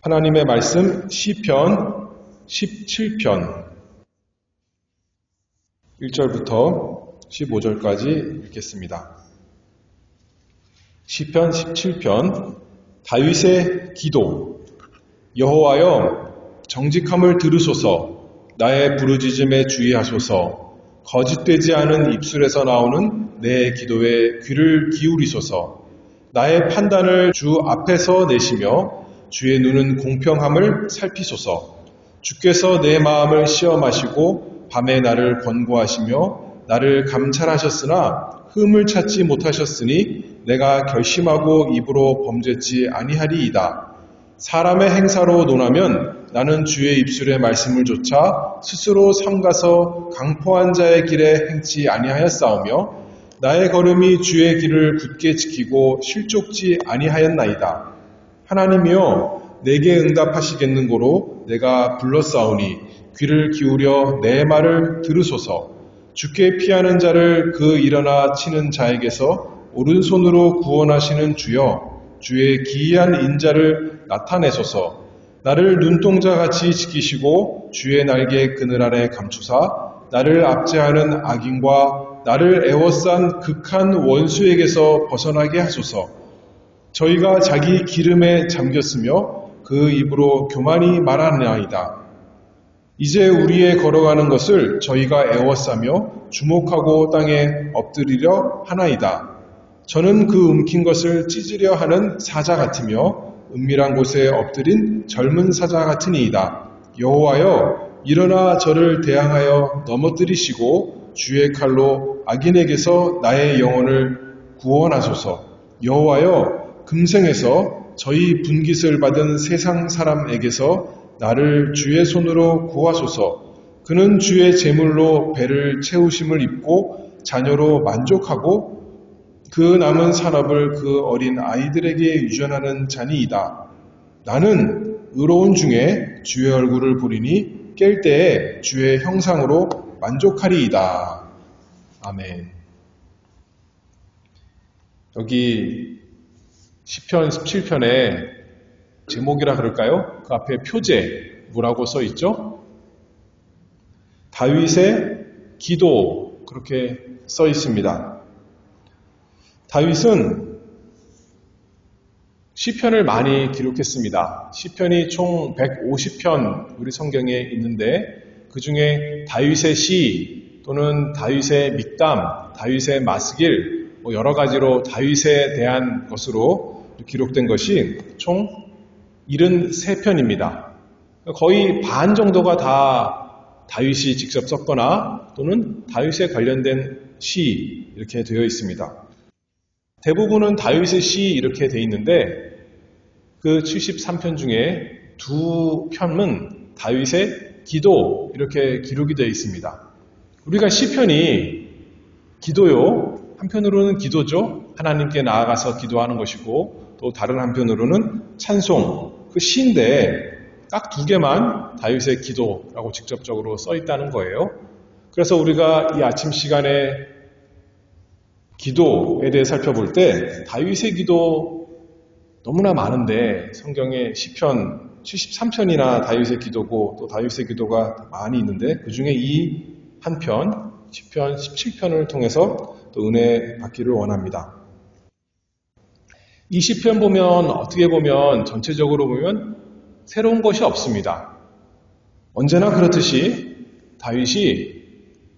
하나님의 말씀 시편 17편 1절부터 15절까지 읽겠습니다. 시편 17편 다윗의 기도. 여호와여, 정직함을 들으소서. 나의 부르짖음에 주의하소서. 거짓되지 않은 입술에서 나오는 내 기도에 귀를 기울이소서. 나의 판단을 주 앞에서 내시며 주의 눈은 공평함을 살피소서. 주께서 내 마음을 시험하시고 밤에 나를 권고하시며 나를 감찰하셨으나 흠을 찾지 못하셨으니 내가 결심하고 입으로 범죄치 아니하리이다. 사람의 행사로 논하면 나는 주의 입술의 말씀을 조차 스스로 삼가서 강포한 자의 길에 행치 아니하였사오며 나의 걸음이 주의 길을 굳게 지키고 실족지 아니하였나이다. 하나님이여, 내게 응답하시겠는고로 내가 불렀사오니 귀를 기울여 내 말을 들으소서. 주께 피하는 자를 그 일어나 치는 자에게서 오른손으로 구원하시는 주여, 주의 기이한 인자를 나타내소서. 나를 눈동자같이 지키시고 주의 날개 그늘 아래 감추사 나를 압제하는 악인과 나를 애워싼 극한 원수에게서 벗어나게 하소서. 저희가 자기 기름에 잠겼으며 그 입으로 교만이 말하나이다. 이제 우리의 걸어가는 것을 저희가 애워싸며 주목하고 땅에 엎드리려 하나이다. 저는 그 움킨 것을 찢으려 하는 사자 같으며 은밀한 곳에 엎드린 젊은 사자 같으니이다. 여호와여, 일어나 저를 대항하여 넘어뜨리시고 주의 칼로 악인에게서 나의 영혼을 구원하소서. 여호와여, 금생에서 저희 분깃을 받은 세상 사람에게서 나를 주의 손으로 구하소서. 그는 주의 제물로 배를 채우심을 입고 자녀로 만족하고 그 남은 산업을 그 어린 아이들에게 유전하는 자니이다. 나는 의로운 중에 주의 얼굴을 보리니 깰 때에 주의 형상으로 만족하리이다. 아멘. 여기 시편 17편의 제목이라 그럴까요? 그 앞에 표제 뭐라고 써 있죠? 다윗의 기도, 그렇게 써 있습니다. 다윗은 시편을 많이 기록했습니다. 시편이 총 150편 우리 성경에 있는데 그 중에 다윗의 시 또는 다윗의 믹담, 다윗의 마스길, 여러 가지로 다윗에 대한 것으로 기록된 것이 총 73편입니다. 거의 반 정도가 다 다윗이 직접 썼거나 또는 다윗에 관련된 시 이렇게 되어 있습니다. 대부분은 다윗의 시 이렇게 되어 있는데 그 73편 중에 2편은 다윗의 기도 이렇게 기록이 되어 있습니다. 우리가 시편이 기도요, 한편으로는 기도죠. 하나님께 나아가서 기도하는 것이고 또 다른 한편으로는 찬송, 그 시인데 딱 2개만 다윗의 기도라고 직접적으로 써 있다는 거예요. 그래서 우리가 이 아침 시간에 기도에 대해 살펴볼 때 다윗의 기도 너무나 많은데 성경에 시편 73편이나 다윗의 기도고 또 다윗의 기도가 많이 있는데 그 중에 이 한 편, 시편 17편을 통해서 또 은혜 받기를 원합니다. 이 시편 보면 어떻게 보면 전체적으로 보면 새로운 것이 없습니다. 언제나 그렇듯이 다윗이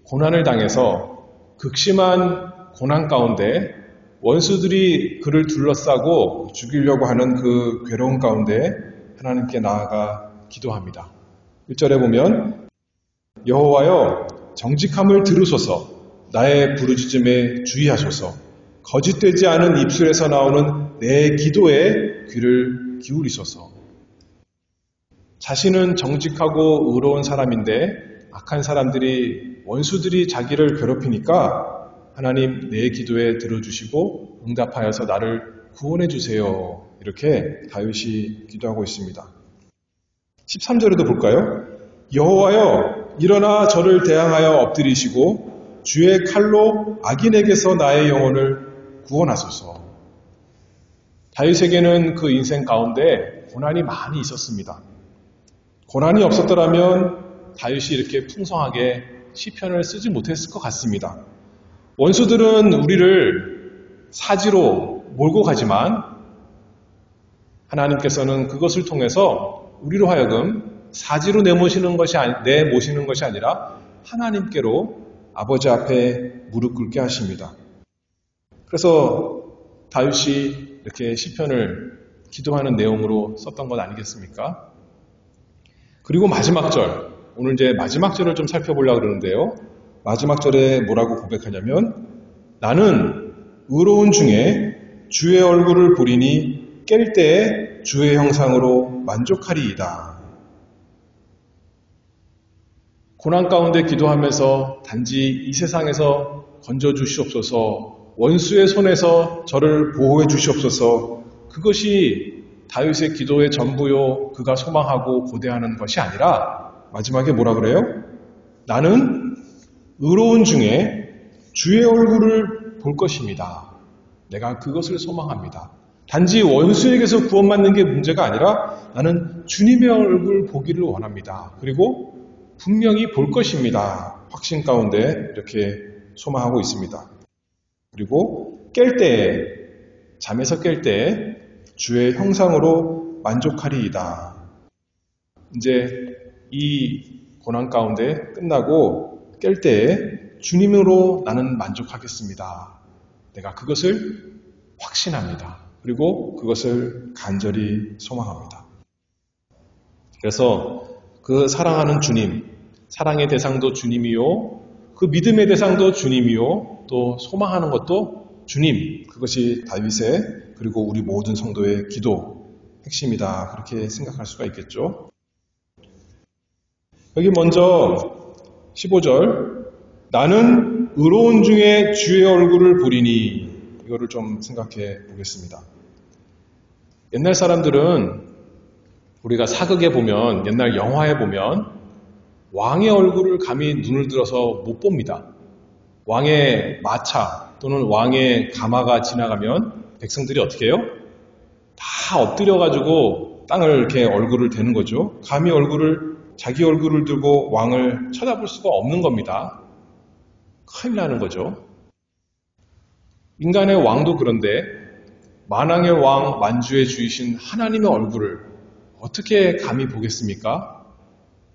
고난을 당해서 극심한 고난 가운데 원수들이 그를 둘러싸고 죽이려고 하는 그 괴로운 가운데 하나님께 나아가 기도합니다. 1절에 보면 여호와여, 정직함을 들으소서. 나의 부르짖음에 주의하소서. 거짓되지 않은 입술에서 나오는 내 기도에 귀를 기울이소서. 자신은 정직하고 의로운 사람인데 악한 사람들이, 원수들이 자기를 괴롭히니까 하나님 내 기도에 들어주시고 응답하여서 나를 구원해 주세요. 이렇게 다윗이 기도하고 있습니다. 13절에도 볼까요? 여호와여, 일어나 저를 대항하여 엎드리시고 주의 칼로 악인에게서 나의 영혼을 구원하소서. 다윗에게는 그 인생 가운데 고난이 많이 있었습니다. 고난이 없었더라면 다윗이 이렇게 풍성하게 시편을 쓰지 못했을 것 같습니다. 원수들은 우리를 사지로 몰고 가지만 하나님께서는 그것을 통해서 우리로 하여금 사지로 내모시는 것이 아니라 하나님께로 아버지 앞에 무릎 꿇게 하십니다. 그래서 다윗이 이렇게 시편을 기도하는 내용으로 썼던 것 아니겠습니까? 그리고 마지막 절, 오늘 이제 마지막 절을 좀 살펴보려고 그러는데요. 마지막 절에 뭐라고 고백하냐면 나는 의로운 중에 주의 얼굴을 보리니 깰 때에 주의 형상으로 만족하리이다. 고난 가운데 기도하면서 단지 이 세상에서 건져주시옵소서, 원수의 손에서 저를 보호해 주시옵소서, 그것이 다윗의 기도의 전부요, 그가 소망하고 고대하는 것이 아니라 마지막에 뭐라 그래요? 나는 의로운 중에 주의 얼굴을 볼 것입니다. 내가 그것을 소망합니다. 단지 원수에게서 구원받는 게 문제가 아니라 나는 주님의 얼굴 보기를 원합니다. 그리고 분명히 볼 것입니다. 확신 가운데 이렇게 소망하고 있습니다. 그리고 깰 때에, 잠에서 깰 때에 주의 형상으로 만족하리이다. 이제 이 고난 가운데 끝나고 깰 때에 주님으로 나는 만족하겠습니다. 내가 그것을 확신합니다. 그리고 그것을 간절히 소망합니다. 그래서 그 사랑하는 주님, 사랑의 대상도 주님이요, 그 믿음의 대상도 주님이요, 또 소망하는 것도 주님, 그것이 다윗의 그리고 우리 모든 성도의 기도 핵심이다. 그렇게 생각할 수가 있겠죠. 여기 먼저 15절, 나는 의로운 중에 주의 얼굴을 보리니, 이거를 좀 생각해 보겠습니다. 옛날 사람들은 우리가 사극에 보면, 옛날 영화에 보면 왕의 얼굴을 감히 눈을 들어서 못 봅니다. 왕의 마차 또는 왕의 가마가 지나가면 백성들이 어떻게 해요? 다 엎드려가지고 땅을 이렇게 얼굴을 대는 거죠. 감히 자기 얼굴을 들고 왕을 쳐다볼 수가 없는 겁니다. 큰일 나는 거죠. 인간의 왕도 그런데 만왕의 왕 만주의 주이신 하나님의 얼굴을 어떻게 감히 보겠습니까?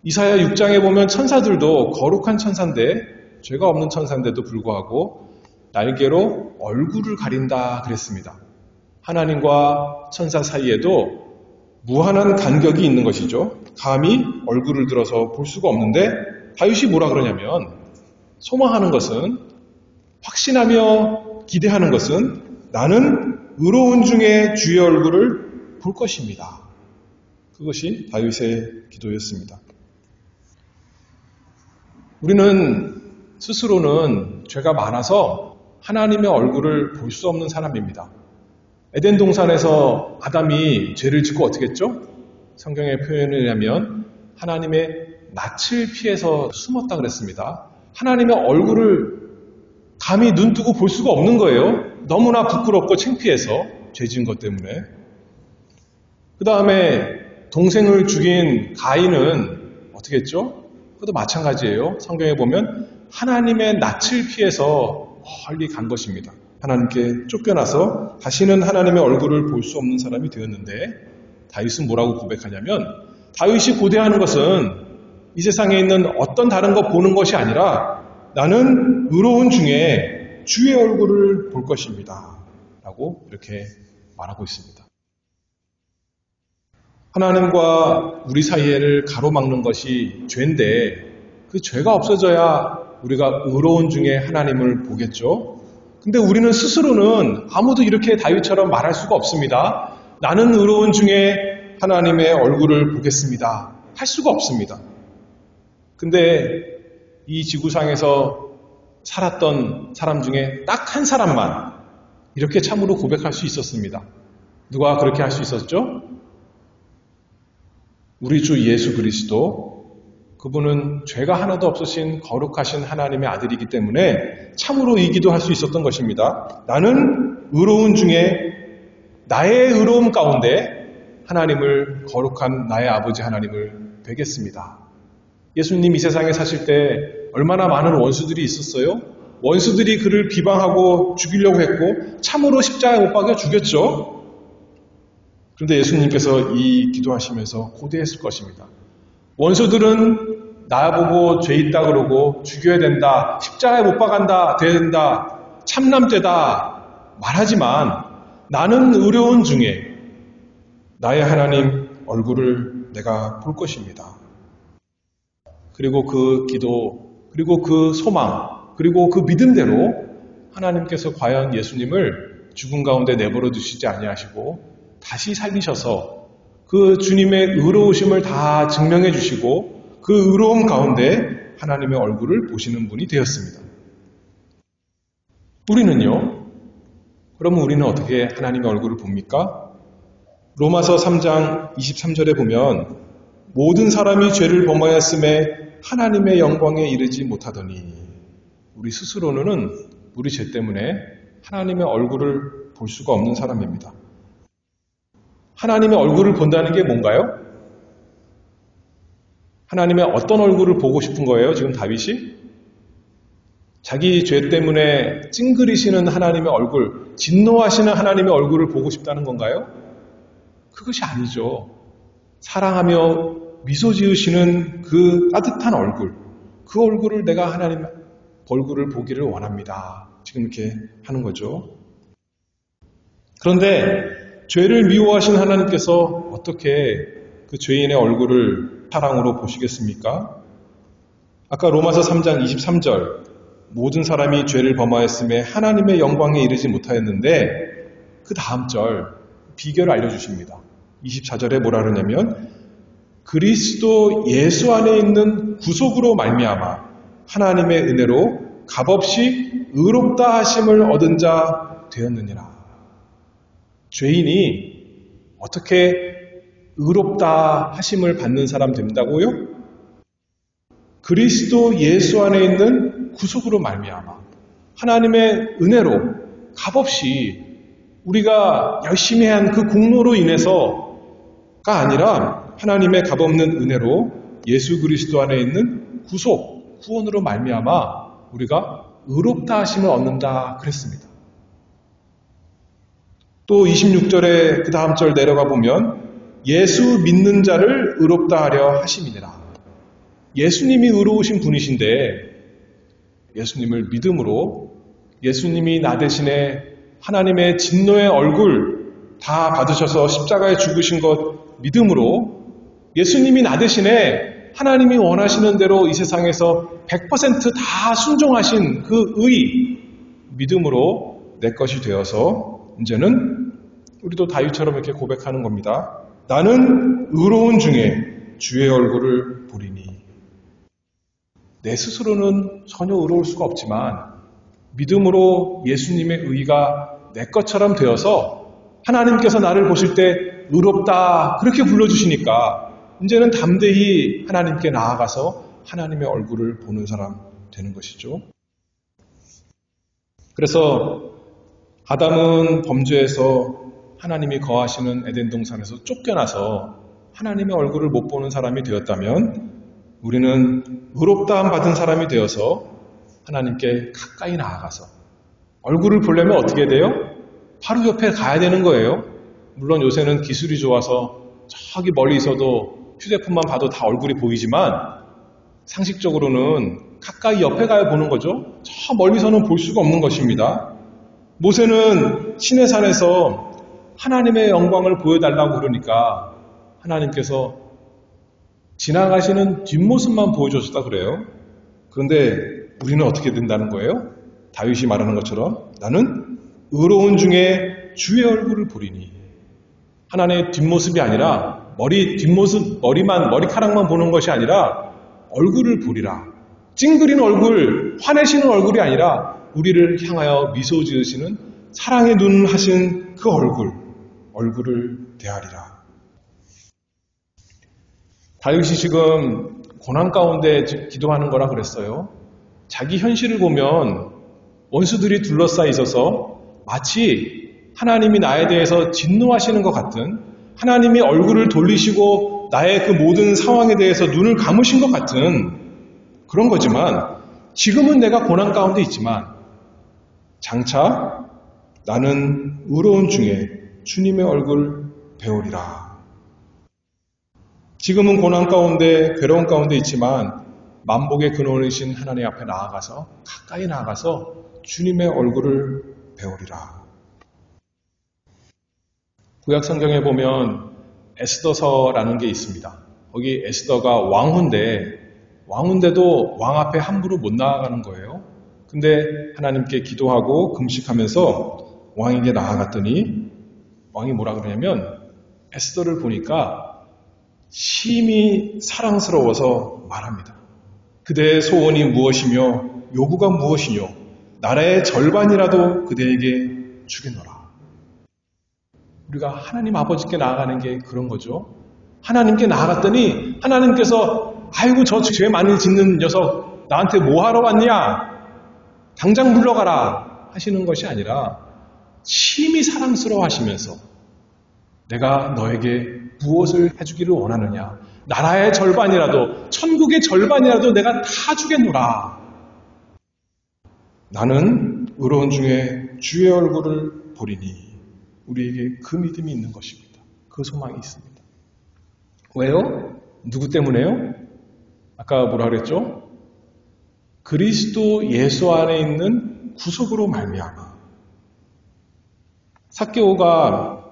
이사야 6장에 보면 천사들도 거룩한 천사인데, 죄가 없는 천사인데도 불구하고 날개로 얼굴을 가린다 그랬습니다. 하나님과 천사 사이에도 무한한 간격이 있는 것이죠. 감히 얼굴을 들어서 볼 수가 없는데 다윗이 뭐라 그러냐면, 소망하는 것은, 확신하며 기대하는 것은 나는 의로운 중에 주의 얼굴을 볼 것입니다. 그것이 다윗의 기도였습니다. 우리는 스스로는 죄가 많아서 하나님의 얼굴을 볼 수 없는 사람입니다. 에덴 동산에서 아담이 죄를 짓고 어떻게 했죠? 성경의 표현에 의하면 하나님의 낯을 피해서 숨었다 그랬습니다. 하나님의 얼굴을 감히 눈 뜨고 볼 수가 없는 거예요. 너무나 부끄럽고 창피해서, 죄 지은 것 때문에. 그 다음에 동생을 죽인 가인은 어떻게 했죠? 그것도 마찬가지예요. 성경에 보면 하나님의 낯을 피해서 멀리 간 것입니다. 하나님께 쫓겨나서 다시는 하나님의 얼굴을 볼 수 없는 사람이 되었는데, 다윗은 뭐라고 고백하냐면, 다윗이 고대하는 것은 이 세상에 있는 어떤 다른 거 보는 것이 아니라 나는 의로운 중에 주의 얼굴을 볼 것입니다. 라고 이렇게 말하고 있습니다. 하나님과 우리 사이를 가로막는 것이 죄인데, 그 죄가 없어져야 우리가 의로운 중에 하나님을 보겠죠. 근데 우리는 스스로는 아무도 이렇게 다윗처럼 말할 수가 없습니다. 나는 의로운 중에 하나님의 얼굴을 보겠습니다. 할 수가 없습니다. 근데 이 지구상에서 살았던 사람 중에 딱 한 사람만 이렇게 참으로 고백할 수 있었습니다. 누가 그렇게 할 수 있었죠? 우리 주 예수 그리스도. 그분은 죄가 하나도 없으신 거룩하신 하나님의 아들이기 때문에 참으로 이 기도할 수 있었던 것입니다. 나는 의로운 중에 나의 의로움 가운데 하나님을, 거룩한 나의 아버지 하나님을 뵈겠습니다. 예수님 이 세상에 사실 때 얼마나 많은 원수들이 있었어요? 원수들이 그를 비방하고 죽이려고 했고 참으로 십자가에 못 박여 죽였죠. 그런데 예수님께서 이 기도하시면서 고대했을 것입니다. 원수들은 나보고 죄 있다 그러고 죽여야 된다, 십자가에 못 박한다, 돼야 된다, 참남죄다 말하지만 나는 의로운 중에 나의 하나님 얼굴을 내가 볼 것입니다. 그리고 그 기도, 그리고 그 소망, 그리고 그 믿음대로 하나님께서 과연 예수님을 죽음 가운데 내버려 두시지 아니하시고 다시 살리셔서 그 주님의 의로우심을 다 증명해 주시고 그 의로움 가운데 하나님의 얼굴을 보시는 분이 되었습니다. 우리는요? 그러면 우리는 어떻게 하나님의 얼굴을 봅니까? 로마서 3장 23절에 보면 모든 사람이 죄를 범하였음에 하나님의 영광에 이르지 못하더니 우리 스스로는 우리 죄 때문에 하나님의 얼굴을 볼 수가 없는 사람입니다. 하나님의 얼굴을 본다는 게 뭔가요? 하나님의 어떤 얼굴을 보고 싶은 거예요? 지금 다윗이? 자기 죄 때문에 찡그리시는 하나님의 얼굴, 진노하시는 하나님의 얼굴을 보고 싶다는 건가요? 그것이 아니죠. 사랑하며 미소 지으시는 그 따뜻한 얼굴, 그 얼굴을 내가 하나님 얼굴을 보기를 원합니다. 지금 이렇게 하는 거죠. 그런데 죄를 미워하신 하나님께서 어떻게 그 죄인의 얼굴을 사랑으로 보시겠습니까? 아까 로마서 3장 23절 모든 사람이 죄를 범하였음에 하나님의 영광에 이르지 못하였는데 그 다음 절 비결을 알려주십니다. 24절에 뭐라 그러냐면 그리스도 예수 안에 있는 구속으로 말미암아 하나님의 은혜로 값없이 의롭다 하심을 얻은 자 되었느니라. 죄인이 어떻게 의롭다 하심을 받는 사람 된다고요? 그리스도 예수 안에 있는 구속으로 말미암아 하나님의 은혜로 값없이 우리가 열심히 한 그 공로로 인해서가 아니라 하나님의 값없는 은혜로 예수 그리스도 안에 있는 구속, 구원으로 말미암아 우리가 의롭다 하심을 얻는다 그랬습니다. 또 26절에 그 다음 절 내려가 보면 예수 믿는 자를 의롭다 하려 하심이니라. 예수님이 의로우신 분이신데 예수님을 믿음으로 예수님이 나 대신에 하나님의 진노의 얼굴 다 받으셔서 십자가에 죽으신 것 믿음으로 예수님이 나 대신에 하나님이 원하시는 대로 이 세상에서 100%다 순종하신 그 의 믿음으로 내 것이 되어서 이제는 우리도 다윗처럼 이렇게 고백하는 겁니다. 나는 의로운 중에 주의 얼굴을 보리니. 내 스스로는 전혀 의로울 수가 없지만 믿음으로 예수님의 의가 내 것처럼 되어서 하나님께서 나를 보실 때 의롭다 그렇게 불러주시니까 이제는 담대히 하나님께 나아가서 하나님의 얼굴을 보는 사람 되는 것이죠. 그래서 아담은 범죄에서 하나님이 거하시는 에덴 동산에서 쫓겨나서 하나님의 얼굴을 못 보는 사람이 되었다면 우리는 의롭다함 받은 사람이 되어서 하나님께 가까이 나아가서 얼굴을 보려면 어떻게 돼요? 바로 옆에 가야 되는 거예요. 물론 요새는 기술이 좋아서 저기 멀리 있어도 휴대폰만 봐도 다 얼굴이 보이지만 상식적으로는 가까이 옆에 가야 보는 거죠. 저 멀리서는 볼 수가 없는 것입니다. 모세는 시내산에서 하나님의 영광을 보여달라고 그러니까 하나님께서 지나가시는 뒷모습만 보여줬다 그래요. 그런데 우리는 어떻게 된다는 거예요? 다윗이 말하는 것처럼 나는 의로운 중에 주의 얼굴을 보리니. 하나님의 뒷모습이 아니라 머리카락만 보는 것이 아니라 얼굴을 보리라. 찡그린 얼굴, 화내시는 얼굴이 아니라 우리를 향하여 미소 지으시는 사랑의 눈 하신 그 얼굴을 대하리라. 다윗이 지금 고난 가운데 기도하는 거라 그랬어요. 자기 현실을 보면 원수들이 둘러싸여 있어서 마치 하나님이 나에 대해서 진노하시는 것 같은, 하나님이 얼굴을 돌리시고 나의 그 모든 상황에 대해서 눈을 감으신 것 같은 그런 거지만 지금은 내가 고난 가운데 있지만 장차 나는 의로운 중에 주님의 얼굴 배우리라. 지금은 고난 가운데 괴로운 가운데 있지만 만복의 근원이신 하나님 앞에 나아가서 가까이 나아가서 주님의 얼굴을 배우리라. 구약 성경에 보면 에스더서라는 게 있습니다. 거기 에스더가 왕후인데도 왕 앞에 함부로 못 나아가는 거예요. 근데 하나님께 기도하고 금식하면서 왕에게 나아갔더니 왕이 뭐라 그러냐면 에스더를 보니까 심히 사랑스러워서 말합니다. 그대의 소원이 무엇이며 요구가 무엇이뇨? 나라의 절반이라도 그대에게 주겠노라. 우리가 하나님 아버지께 나아가는 게 그런 거죠. 하나님께 나아갔더니 하나님께서 아이고 저 죄 많이 짓는 녀석 나한테 뭐 하러 왔냐? 당장 물러가라 하시는 것이 아니라 심히 사랑스러워 하시면서 내가 너에게 무엇을 해주기를 원하느냐? 나라의 절반이라도 천국의 절반이라도 내가 다 주겠노라. 나는 의로운 중에 주의 얼굴을 보리니 우리에게 그 믿음이 있는 것입니다. 그 소망이 있습니다. 왜요? 누구 때문에요? 아까 뭐라 그랬죠? 그리스도 예수 안에 있는 구속으로 말미암아. 삭개오가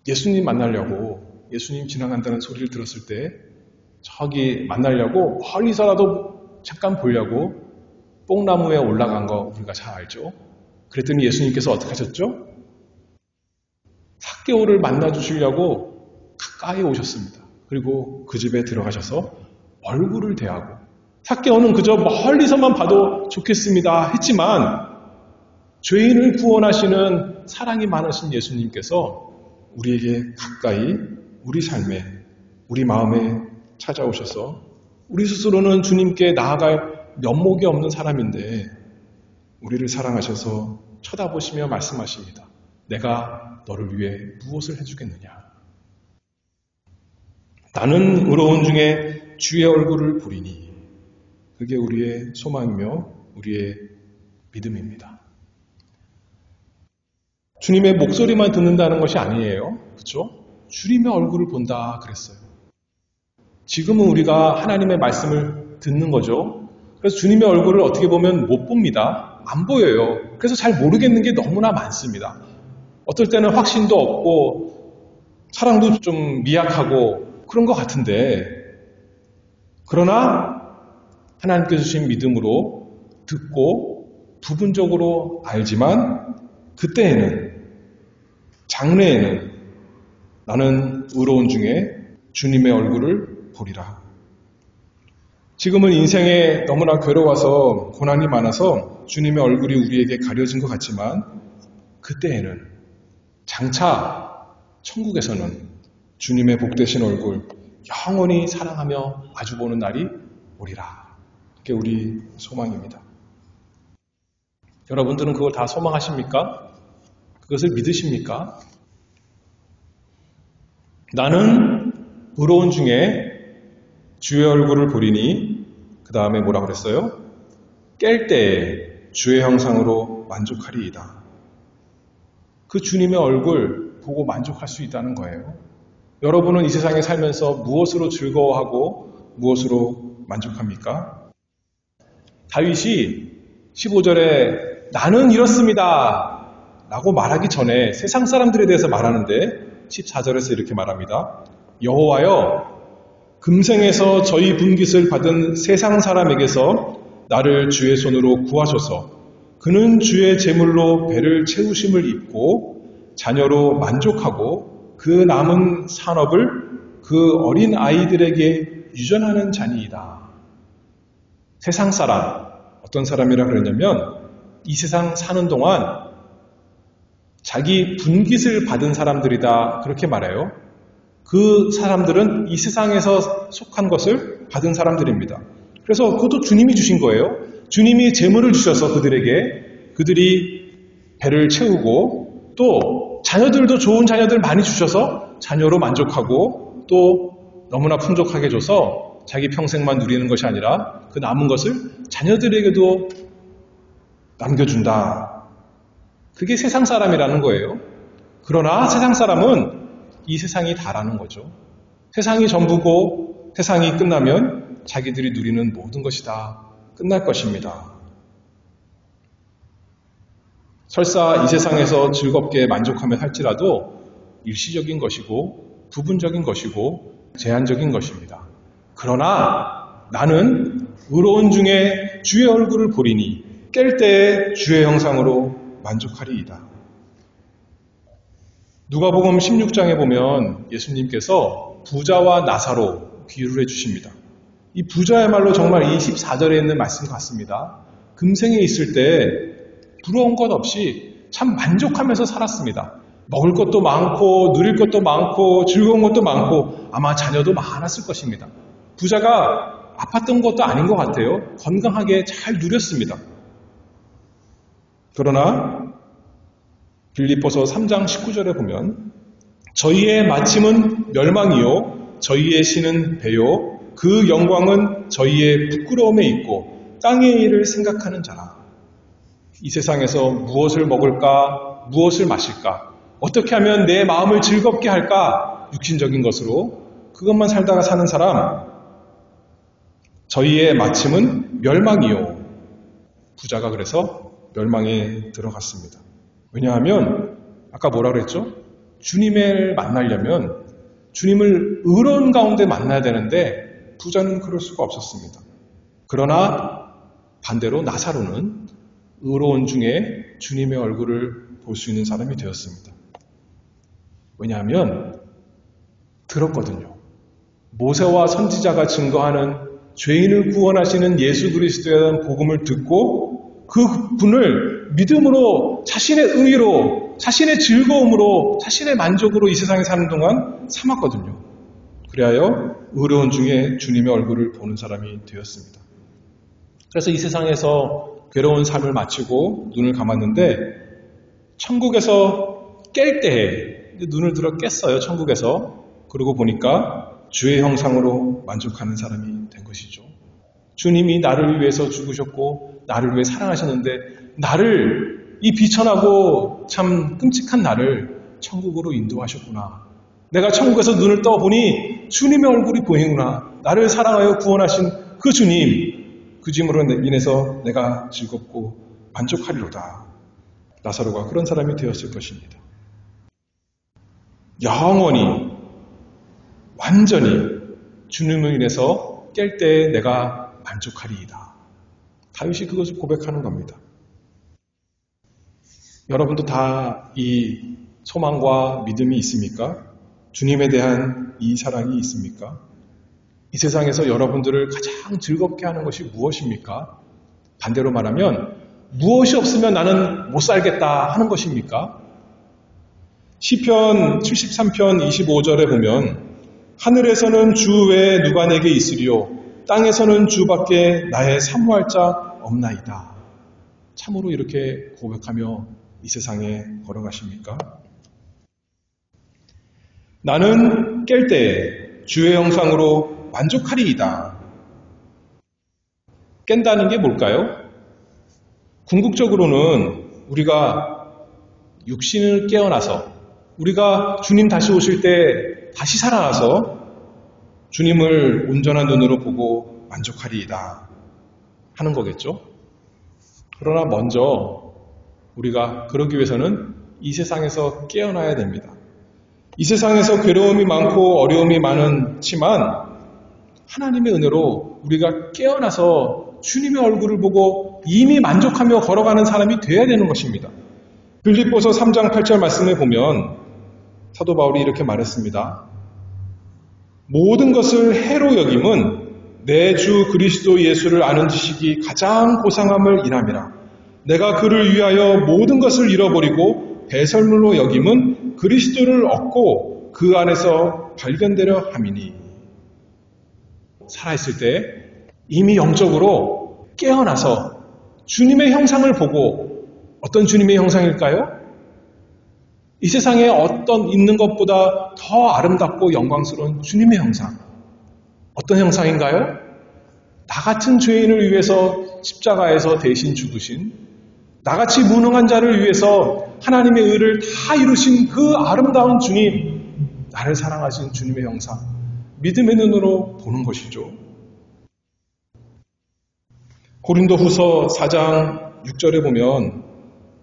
예수님 만나려고 예수님 지나간다는 소리를 들었을 때 저기 만나려고 멀리서라도 잠깐 보려고 뽕나무에 올라간 거 우리가 잘 알죠? 그랬더니 예수님께서 어떻게 하셨죠? 삭개오를 만나주시려고 가까이 오셨습니다. 그리고 그 집에 들어가셔서 얼굴을 대하고 삭개오는 그저 멀리서만 봐도 좋겠습니다 했지만 죄인을 구원하시는 사랑이 많으신 예수님께서 우리에게 가까이 우리 삶에 우리 마음에 찾아오셔서 우리 스스로는 주님께 나아갈 면목이 없는 사람인데 우리를 사랑하셔서 쳐다보시며 말씀하십니다. 내가 너를 위해 무엇을 해주겠느냐. 나는 의로운 중에 주의 얼굴을 보리니 그게 우리의 소망이며 우리의 믿음입니다. 주님의 목소리만 듣는다는 것이 아니에요. 그렇죠? 주님의 얼굴을 본다 그랬어요. 지금은 우리가 하나님의 말씀을 듣는 거죠. 그래서 주님의 얼굴을 어떻게 보면 못 봅니다. 안 보여요. 그래서 잘 모르겠는 게 너무나 많습니다. 어떨 때는 확신도 없고 사랑도 좀 미약하고 그런 것 같은데 그러나 하나님께 주신 믿음으로 듣고 부분적으로 알지만 그때에는 장래에는 나는 의로운 중에 주님의 얼굴을 보리라. 지금은 인생에 너무나 괴로워서 고난이 많아서 주님의 얼굴이 우리에게 가려진 것 같지만 그때에는 장차 천국에서는 주님의 복되신 얼굴 영원히 사랑하며 마주보는 날이 오리라. 그게 우리 소망입니다. 여러분들은 그걸 다 소망하십니까? 그것을 믿으십니까? 나는 의로운 중에 주의 얼굴을 보리니 그 다음에 뭐라 그랬어요? 깰 때에 주의 형상으로 만족하리이다. 그 주님의 얼굴 보고 만족할 수 있다는 거예요. 여러분은 이 세상에 살면서 무엇으로 즐거워하고 무엇으로 만족합니까? 다윗이 15절에 나는 이렇습니다 라고 말하기 전에 세상 사람들에 대해서 말하는데 14절에서 이렇게 말합니다. 여호와여 금생에서 저희 분깃을 받은 세상 사람에게서 나를 주의 손으로 구하소서. 그는 주의 제물로 배를 채우심을 입고 자녀로 만족하고 그 남은 산업을 그 어린 아이들에게 유전하는 자니이다. 세상 사람, 어떤 사람이라 그랬냐면 이 세상 사는 동안 자기 분깃을 받은 사람들이다 그렇게 말해요. 그 사람들은 이 세상에서 속한 것을 받은 사람들입니다. 그래서 그것도 주님이 주신 거예요. 주님이 재물을 주셔서 그들이 배를 채우고 또 자녀들도 좋은 자녀들 많이 주셔서 자녀로 만족하고 또 너무나 풍족하게 줘서 자기 평생만 누리는 것이 아니라 그 남은 것을 자녀들에게도 남겨준다. 그게 세상 사람이라는 거예요. 그러나 세상 사람은 이 세상이 다라는 거죠. 세상이 전부고 세상이 끝나면 자기들이 누리는 모든 것이 다 끝날 것입니다. 설사 이 세상에서 즐겁게 만족하며 살지라도 일시적인 것이고 부분적인 것이고 제한적인 것입니다. 그러나 나는 의로운 중에 주의 얼굴을 보리니 깰 때에 주의 형상으로 만족하리이다. 누가복음 16장에 보면 예수님께서 부자와 나사로 비유를 해주십니다. 이 부자야말로 정말 이 14절에 있는 말씀 같습니다. 금생에 있을 때 부러운 것 없이 참 만족하면서 살았습니다. 먹을 것도 많고 누릴 것도 많고 즐거운 것도 많고 아마 자녀도 많았을 것입니다. 부자가 아팠던 것도 아닌 것 같아요. 건강하게 잘 누렸습니다. 그러나 빌립보서 3장 19절에 보면 저희의 마침은 멸망이요 저희의 신은 배요 그 영광은 저희의 부끄러움에 있고 땅의 일을 생각하는 자라. 이 세상에서 무엇을 먹을까 무엇을 마실까 어떻게 하면 내 마음을 즐겁게 할까 육신적인 것으로 그것만 살다가 사는 사람 저희의 마침은 멸망이요. 부자가 그래서 멸망에 들어갔습니다. 왜냐하면 아까 뭐라 그랬죠? 주님을 만나려면 주님을 의로운 가운데 만나야 되는데 부자는 그럴 수가 없었습니다. 그러나 반대로 나사로는 의로운 중에 주님의 얼굴을 볼 수 있는 사람이 되었습니다. 왜냐하면 들었거든요. 모세와 선지자가 증거하는 죄인을 구원하시는 예수 그리스도에 대한 복음을 듣고 그 분을 믿음으로 자신의 의로 자신의 즐거움으로 자신의 만족으로 이 세상에 사는 동안 삼았거든요. 그리하여 의로운 중에 주님의 얼굴을 보는 사람이 되었습니다. 그래서 이 세상에서 괴로운 삶을 마치고 눈을 감았는데 천국에서 깰 때에 눈을 들어 깼어요. 천국에서. 그러고 보니까 주의 형상으로 만족하는 사람이 된 것이죠. 주님이 나를 위해서 죽으셨고 나를 위해 사랑하셨는데 나를 이 비천하고 참 끔찍한 나를 천국으로 인도하셨구나. 내가 천국에서 눈을 떠보니 주님의 얼굴이 보이구나. 나를 사랑하여 구원하신 그 주님, 그 주님으로 인해서 내가 즐겁고 만족하리로다. 나사로가 그런 사람이 되었을 것입니다. 영원히 완전히 주님을 인해서 깰 때에 내가 만족하리이다. 다윗이 그것을 고백하는 겁니다. 여러분도 다 이 소망과 믿음이 있습니까? 주님에 대한 이 사랑이 있습니까? 이 세상에서 여러분들을 가장 즐겁게 하는 것이 무엇입니까? 반대로 말하면 무엇이 없으면 나는 못 살겠다 하는 것입니까? 시편 73편 25절에 보면 하늘에서는 주 외에 누가 내게 있으리요 땅에서는 주밖에 나의 사모할 자 없나이다. 참으로 이렇게 고백하며 이 세상에 걸어가십니까? 나는 깰 때에 주의 형상으로 만족하리이다. 깬다는 게 뭘까요? 궁극적으로는 우리가 육신을 깨어나서 우리가 주님 다시 오실 때 다시 살아나서 주님을 온전한 눈으로 보고 만족하리이다 하는 거겠죠. 그러나 먼저 우리가 그러기 위해서는 이 세상에서 깨어나야 됩니다. 이 세상에서 괴로움이 많고 어려움이 많지만 하나님의 은혜로 우리가 깨어나서 주님의 얼굴을 보고 이미 만족하며 걸어가는 사람이 되어야 되는 것입니다. 빌립보서 3장 8절 말씀에 보면 사도 바울이 이렇게 말했습니다. 모든 것을 해로 여김은 내 주 그리스도 예수를 아는 지식이 가장 고상함을 인함이라. 내가 그를 위하여 모든 것을 잃어버리고 배설물로 여김은 그리스도를 얻고 그 안에서 발견되려 함이니. 살아있을 때 이미 영적으로 깨어나서 주님의 형상을 보고 어떤 주님의 형상일까요? 이 세상에 어떤 있는 것보다 더 아름답고 영광스러운 주님의 형상. 어떤 형상인가요? 나 같은 죄인을 위해서 십자가에서 대신 죽으신, 나같이 무능한 자를 위해서 하나님의 의를 다 이루신 그 아름다운 주님, 나를 사랑하신 주님의 형상, 믿음의 눈으로 보는 것이죠. 고린도후서 4장 6절에 보면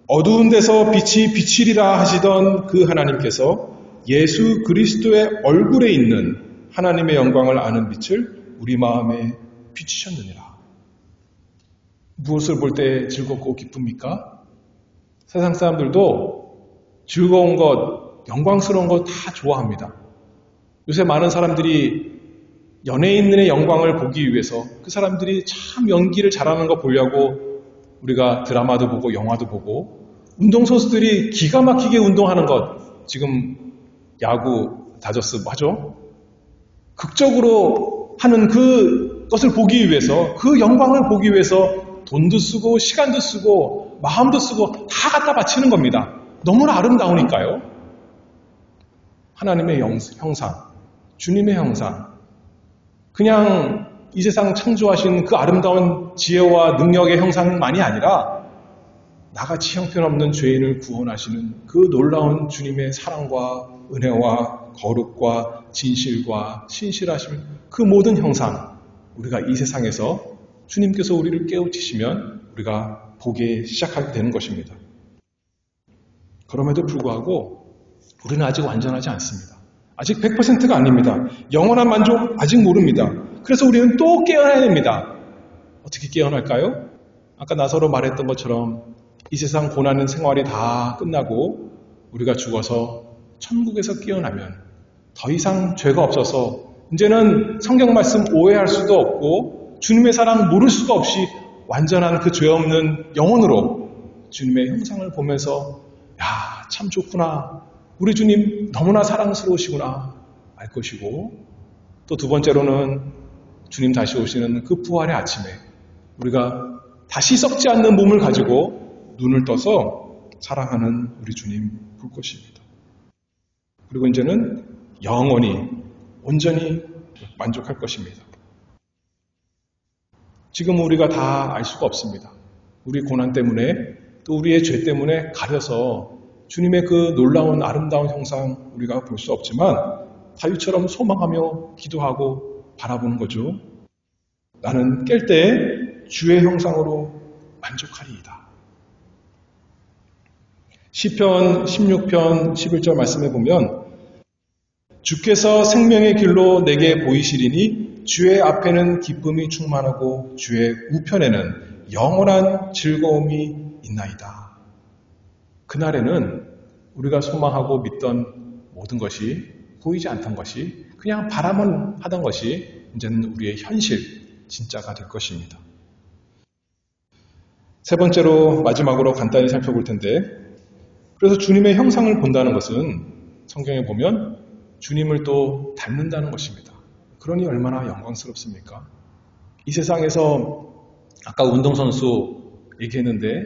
어두운 데서 빛이 비치리라 하시던 그 하나님께서 예수 그리스도의 얼굴에 있는 하나님의 영광을 아는 빛을 우리 마음에 비추셨느니라. 무엇을 볼 때 즐겁고 기쁩니까? 세상 사람들도 즐거운 것, 영광스러운 것 다 좋아합니다. 요새 많은 사람들이 연예인들의 영광을 보기 위해서 그 사람들이 참 연기를 잘하는 거 보려고 우리가 드라마도 보고 영화도 보고 운동선수들이 기가 막히게 운동하는 것, 지금 야구 다저스 하죠? 극적으로 하는 그것을 보기 위해서, 그 영광을 보기 위해서 돈도 쓰고 시간도 쓰고 마음도 쓰고 다 갖다 바치는 겁니다. 너무나 아름다우니까요. 하나님의 형상, 주님의 형상, 그냥 이 세상 창조하신 그 아름다운 지혜와 능력의 형상만이 아니라 나같이 형편없는 죄인을 구원하시는 그 놀라운 주님의 사랑과 은혜와 거룩과 진실과 신실하심, 그 모든 형상, 우리가 이 세상에서 주님께서 우리를 깨우치시면 우리가 보기 시작하게 되는 것입니다. 그럼에도 불구하고 우리는 아직 완전하지 않습니다. 아직 100%가 아닙니다. 영원한 만족 아직 모릅니다. 그래서 우리는 또 깨어나야 됩니다. 어떻게 깨어날까요? 아까 나서로 말했던 것처럼 이 세상 고난의 생활이 다 끝나고 우리가 죽어서 천국에서 깨어나면 더 이상 죄가 없어서 이제는 성경 말씀 오해할 수도 없고 주님의 사랑 모를 수가 없이 완전한 그 죄 없는 영혼으로 주님의 형상을 보면서 야, 참 좋구나. 우리 주님 너무나 사랑스러우시구나 알 것이고, 또 두 번째로는 주님 다시 오시는 그 부활의 아침에 우리가 다시 썩지 않는 몸을 가지고 눈을 떠서 사랑하는 우리 주님 볼 것입니다. 그리고 이제는 영원히 온전히 만족할 것입니다. 지금 우리가 다 알 수가 없습니다. 우리 고난 때문에 또 우리의 죄 때문에 가려서 주님의 그 놀라운 아름다운 형상 우리가 볼 수 없지만 다윗처럼 소망하며 기도하고 바라보는 거죠. 나는 깰 때 주의 형상으로 만족하리이다. 시편 16편 11절 말씀에 보면 주께서 생명의 길로 내게 보이시리니 주의 앞에는 기쁨이 충만하고 주의 우편에는 영원한 즐거움이 있나이다. 그날에는 우리가 소망하고 믿던 모든 것이 보이지 않던 것이 그냥 바라만 하던 것이 이제는 우리의 현실, 진짜가 될 것입니다. 세 번째로 마지막으로 간단히 살펴볼 텐데, 그래서 주님의 형상을 본다는 것은 성경에 보면 주님을 또 닮는다는 것입니다. 그러니 얼마나 영광스럽습니까? 이 세상에서 아까 운동선수 얘기했는데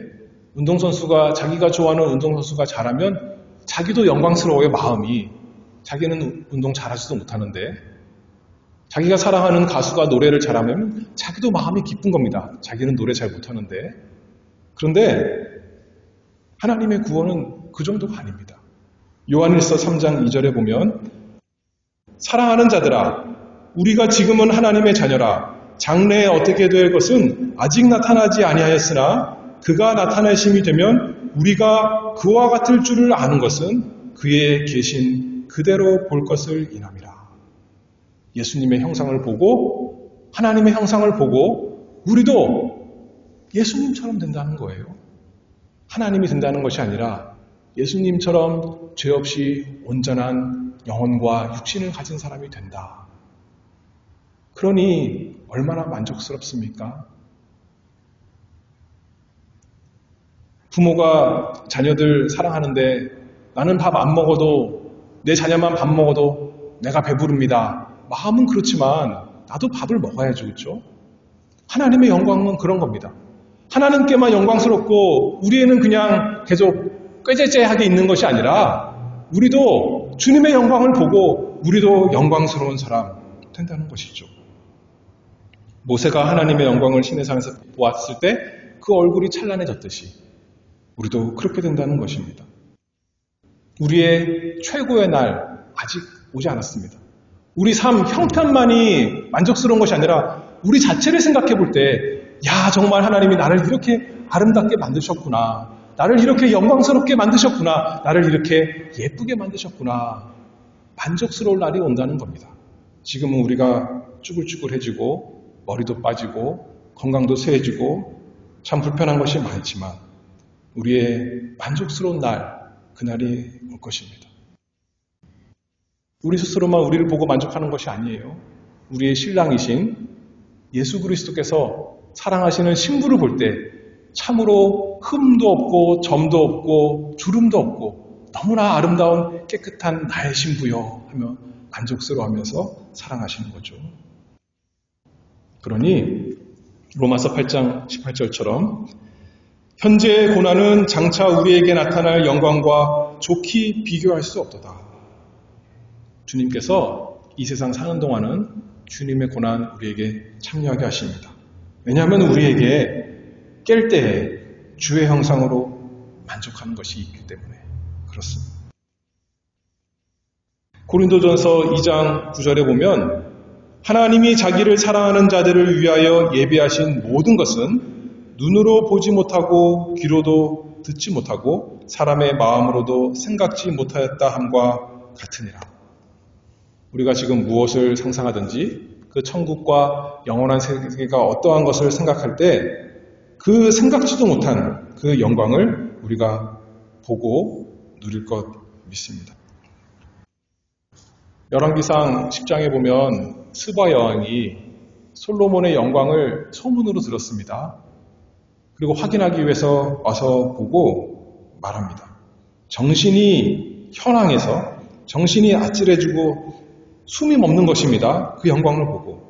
운동선수가 자기가 좋아하는 운동선수가 잘하면 자기도 영광스러워요. 마음이. 자기는 운동 잘하지도 못하는데 자기가 사랑하는 가수가 노래를 잘하면 자기도 마음이 기쁜 겁니다. 자기는 노래 잘 못하는데. 그런데 하나님의 구원은 그 정도가 아닙니다. 요한일서 3장 2절에 보면 사랑하는 자들아 우리가 지금은 하나님의 자녀라 장래에 어떻게 될 것은 아직 나타나지 아니하였으나 그가 나타나심이 되면 우리가 그와 같을 줄을 아는 것은 그의 계신 그대로 볼 것을 인함이라. 예수님의 형상을 보고 하나님의 형상을 보고 우리도 예수님처럼 된다는 거예요. 하나님이 된다는 것이 아니라 예수님처럼 죄 없이 온전한 영혼과 육신을 가진 사람이 된다. 그러니 얼마나 만족스럽습니까? 부모가 자녀들 사랑하는데 나는 밥 안 먹어도 내 자녀만 밥 먹어도 내가 배부릅니다. 마음은 그렇지만 나도 밥을 먹어야죠. 그렇죠? 하나님의 영광은 그런 겁니다. 하나님께만 영광스럽고 우리에는 그냥 계속 꾀죄죄하게 있는 것이 아니라 우리도 주님의 영광을 보고 우리도 영광스러운 사람 된다는 것이죠. 모세가 하나님의 영광을 시내산에서 보았을 때 그 얼굴이 찬란해졌듯이 우리도 그렇게 된다는 것입니다. 우리의 최고의 날 아직 오지 않았습니다. 우리 삶 형편만이 만족스러운 것이 아니라 우리 자체를 생각해 볼 때, 야, 정말 하나님이 나를 이렇게 아름답게 만드셨구나. 나를 이렇게 영광스럽게 만드셨구나. 나를 이렇게 예쁘게 만드셨구나. 만족스러울 날이 온다는 겁니다. 지금은 우리가 쭈글쭈글해지고 머리도 빠지고 건강도 쇠해지고 참 불편한 것이 많지만 우리의 만족스러운 날, 그날이 올 것입니다. 우리 스스로만 우리를 보고 만족하는 것이 아니에요. 우리의 신랑이신 예수 그리스도께서 사랑하시는 신부를 볼 때 참으로 흠도 없고 점도 없고 주름도 없고 너무나 아름다운 깨끗한 나의 신부여 하며 만족스러워하면서 사랑하시는 거죠. 그러니 로마서 8장 18절처럼 현재의 고난은 장차 우리에게 나타날 영광과 좋게 비교할 수 없도다. 주님께서 이 세상 사는 동안은 주님의 고난 우리에게 참여하게 하십니다. 왜냐하면 우리에게 깰 때에 주의 형상으로 만족하는 것이 있기 때문에 그렇습니다. 고린도전서 2장 9절에 보면 하나님이 자기를 사랑하는 자들을 위하여 예비하신 모든 것은 눈으로 보지 못하고 귀로도 듣지 못하고 사람의 마음으로도 생각지 못하였다 함과 같으니라. 우리가 지금 무엇을 상상하든지 그 천국과 영원한 세계가 어떠한 것을 생각할 때 그 생각지도 못한 그 영광을 우리가 보고 누릴 것 믿습니다. 열왕기상 10장에 보면 스바 여왕이 솔로몬의 영광을 소문으로 들었습니다. 그리고 확인하기 위해서 와서 보고 말합니다. 정신이 현황해서 정신이 아찔해지고 숨이 멎는 것입니다. 그 영광을 보고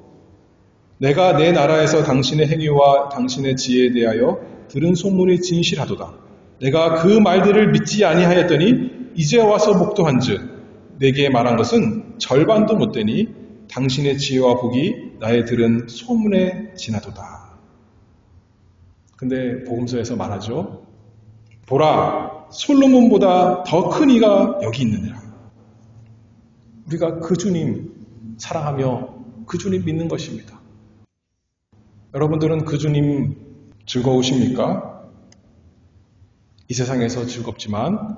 내가 내 나라에서 당신의 행위와 당신의 지혜에 대하여 들은 소문이 진실하도다. 내가 그 말들을 믿지 아니하였더니 이제 와서 목도한즉 내게 말한 것은 절반도 못되니 당신의 지혜와 복이 나의 들은 소문에 지나도다. 근데 복음서에서 말하죠. 보라, 솔로몬보다 더 큰 이가 여기 있느니라. 우리가 그 주님 사랑하며 그 주님 믿는 것입니다. 여러분들은 그 주님 즐거우십니까? 이 세상에서 즐겁지만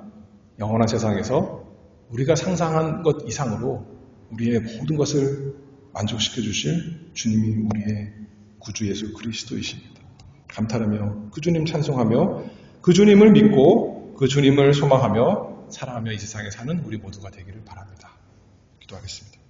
영원한 세상에서 우리가 상상한 것 이상으로 우리의 모든 것을 만족시켜 주실 주님이 우리의 구주 예수 그리스도이십니다. 감탄하며 그 주님 찬송하며 그 주님을 믿고 그 주님을 소망하며 사랑하며 이 세상에 사는 우리 모두가 되기를 바랍니다. 기도하겠습니다.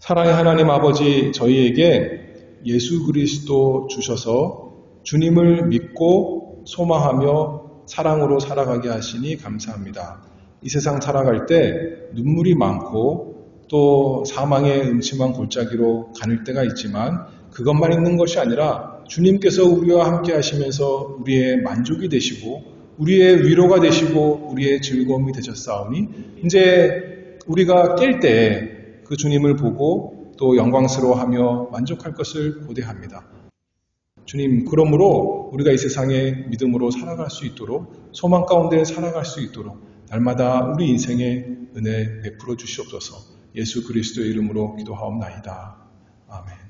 사랑의 하나님 아버지, 저희에게 예수 그리스도 주셔서 주님을 믿고 소망하며 사랑으로 살아가게 하시니 감사합니다. 이 세상 살아갈 때 눈물이 많고 또 사망의 음침한 골짜기로 가는 때가 있지만 그것만 있는 것이 아니라 주님께서 우리와 함께 하시면서 우리의 만족이 되시고 우리의 위로가 되시고 우리의 즐거움이 되셨사오니 이제 우리가 깰 때 그 주님을 보고 또 영광스러워하며 만족할 것을 고대합니다. 주님, 그러므로 우리가 이 세상에 믿음으로 살아갈 수 있도록 소망 가운데 살아갈 수 있도록 날마다 우리 인생에 은혜 베풀어 주시옵소서. 예수 그리스도의 이름으로 기도하옵나이다. 아멘.